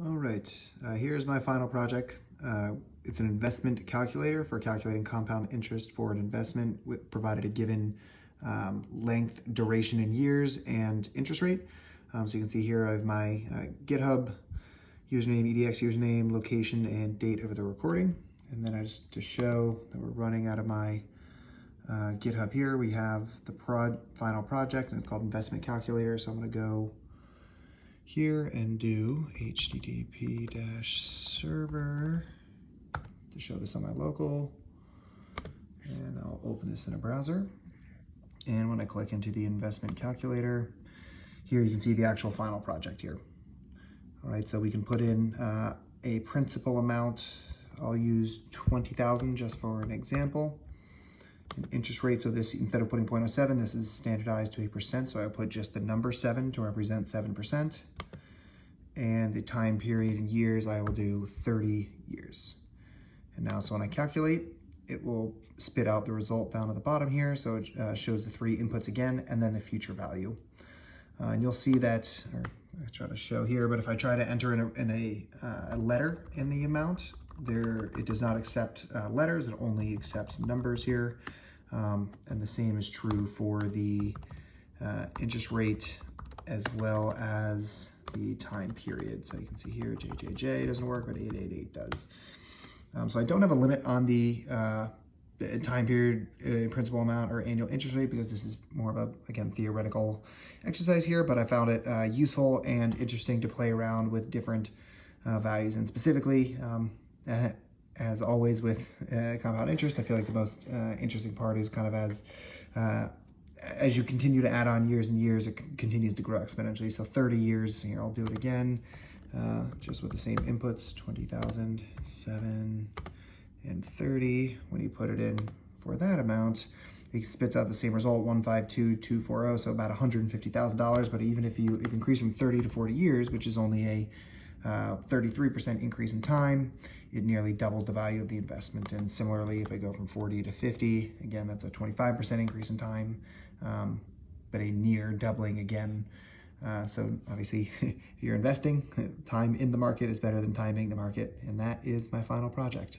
All right, here's my final project. It's an investment calculator for calculating compound interest for an investment with provided a given length, duration in years, and interest rate. So you can see here I have my GitHub username, EDX username, location, and date of the recording. And then just to show that we're running out of my GitHub here, we have the final project, and it's called investment calculator. So I'm going to go here and do http-server to show this on my local, and I'll open this in a browser. And when I click into the investment calculator, here you can see the actual final project here. All right, so we can put in a principal amount. I'll use 20,000 just for an example. An interest rate, so this, instead of putting 0.07, this is standardized to 8%, so I put just the number 7 to represent 7%. And the time period in years, I will do 30 years. And now, so when I calculate, it will spit out the result down at the bottom here. So it shows the 3 inputs again, and then the future value. And you'll see that, or I try to show here, but if I try to enter in a letter in the amount, it does not accept letters, it only accepts numbers here. And the same is true for the interest rate as well as the time period. So you can see here, JJJ doesn't work, but 888 does. So I don't have a limit on the time period, principal amount, or annual interest rate, because this is more of a, again, theoretical exercise here, but I found it useful and interesting to play around with different values. And specifically, as always with compound interest, I feel like the most interesting part is kind of as you continue to add on years and years, it continues to grow exponentially. So 30 years, here I'll do it again, just with the same inputs, 20,000, 7, and 30. When you put it in for that amount, it spits out the same result, 152,240, so about $150,000. But even if you increase from 30 to 40 years, which is only a 33% increase in time, it nearly doubles the value of the investment. And similarly, if I go from 40 to 50, again, that's a 25% increase in time, but a near doubling again. So obviously, if you're investing, time in the market is better than timing the market. And that is my final project.